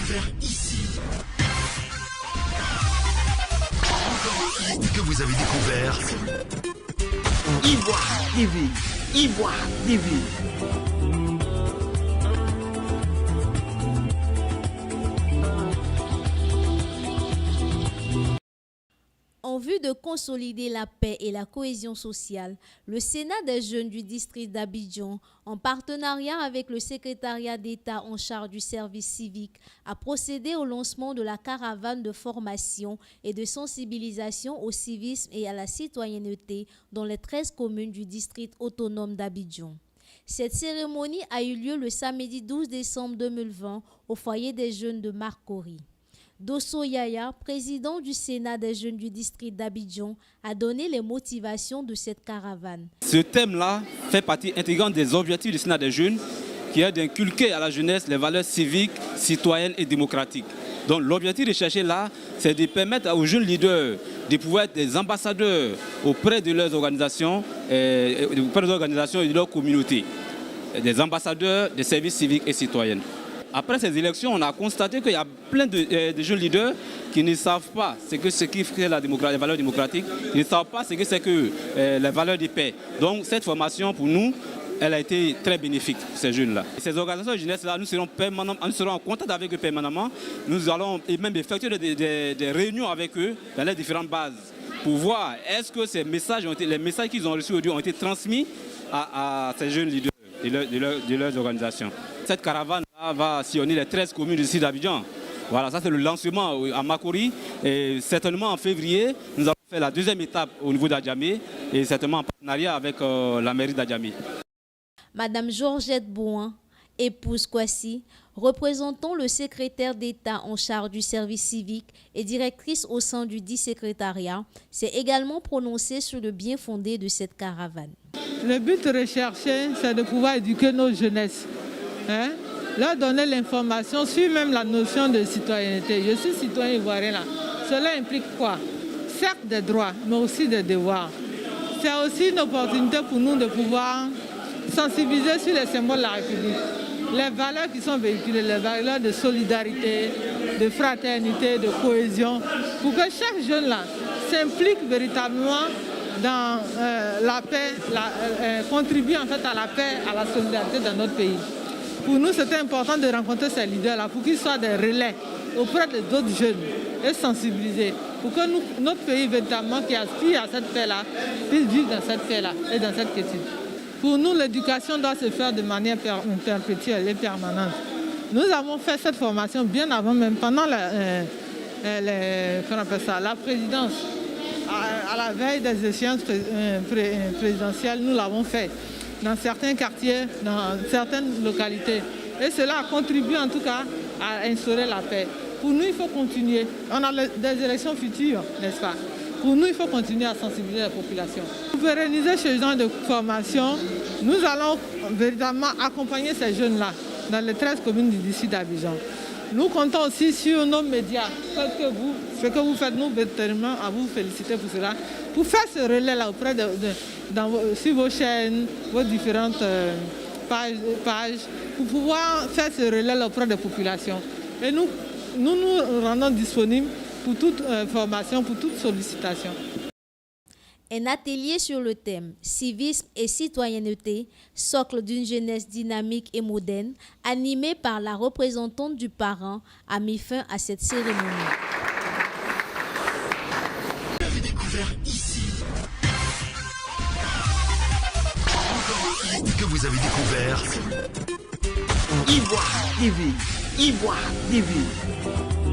découvert ici. Que vous avez découvert Ivoire TV. Ivoire TV. En vue de consolider la paix et la cohésion sociale, le Sénat des jeunes du district d'Abidjan, en partenariat avec le secrétariat d'État en charge du service civique, a procédé au lancement de la caravane de formation et de sensibilisation au civisme et à la citoyenneté dans les 13 communes du district autonome d'Abidjan. Cette cérémonie a eu lieu le samedi 12 décembre 2020 au foyer des jeunes de Marcory. Dosso Yaya, président du Sénat des jeunes du district d'Abidjan, a donné les motivations de cette caravane. Ce thème-là fait partie intégrante des objectifs du Sénat des jeunes, qui est d'inculquer à la jeunesse les valeurs civiques, citoyennes et démocratiques. Donc l'objectif recherché là, c'est de permettre aux jeunes leaders de pouvoir être des ambassadeurs auprès de leurs organisations, et de leur communauté, des ambassadeurs des services civiques et citoyens. Après ces élections, on a constaté qu'il y a plein de jeunes leaders qui ne savent pas ce qui fait la démocratie, les valeurs démocratiques, qui ne savent pas ce que c'est que les valeurs de paix. Donc cette formation, pour nous, elle a été très bénéfique pour ces jeunes-là. Ces organisations de jeunesse-là, nous serons en contact avec eux permanemment. Nous allons même effectuer des réunions avec eux dans les différentes bases pour voir est-ce que les messages qu'ils ont reçus aujourd'hui ont été transmis à ces jeunes leaders de leurs organisations. Cette caravane va sillonner les 13 communes du sud d'Abidjan. Voilà, ça c'est le lancement à Marcory. Et certainement en février, nous allons faire la deuxième étape au niveau d'Adjamé et certainement en partenariat avec la mairie d'Adjamé. Madame Georgette Bouin, épouse Kwasi, représentant le secrétaire d'État en charge du service civique et directrice au sein du dit secrétariat, s'est également prononcée sur le bien fondé de cette caravane. Le but recherché, c'est de pouvoir éduquer nos jeunesses. Leur donner l'information sur même la notion de citoyenneté. Je suis citoyen ivoirien là. Cela implique quoi? Certes des droits, mais aussi des devoirs. C'est aussi une opportunité pour nous de pouvoir sensibiliser sur les symboles de la République. Les valeurs qui sont véhiculées, les valeurs de solidarité, de fraternité, de cohésion, pour que chaque jeune là s'implique véritablement dans la paix, contribue en fait à la paix, à la solidarité dans notre pays. Pour nous, c'était important de rencontrer ces leaders-là pour qu'ils soient des relais auprès d'autres jeunes et sensibiliser pour que notre pays, véritablement, qui aspire à cette paix-là, puisse vivre dans cette paix-là et dans cette quiétude. Pour nous, l'éducation doit se faire de manière perpétuelle et permanente. Nous avons fait cette formation bien avant, même pendant la présidence. À la veille des échéances présidentielles, nous l'avons fait dans certains quartiers, dans certaines localités. Et cela a contribué en tout cas à instaurer la paix. Pour nous, il faut continuer. On a des élections futures, n'est-ce pas? Pour nous, il faut continuer à sensibiliser la population. Pour pérenniser ce genre de formation, nous allons véritablement accompagner ces jeunes-là dans les 13 communes du district d'Abidjan. Nous comptons aussi sur nos médias, ce que vous faites, nous, véritablement, à vous féliciter pour cela, pour faire ce relais-là auprès sur vos chaînes, vos différentes pages, pour pouvoir faire ce relais-là auprès des populations. Et nous rendons disponibles pour toute formation, pour toute sollicitation. Un atelier sur le thème « Civisme et citoyenneté, socle d'une jeunesse dynamique et moderne » animé par la représentante du parent a mis fin à cette cérémonie. Vous avez découvert ici. Que vous avez découvert Ivoire TV. Ivoire TV.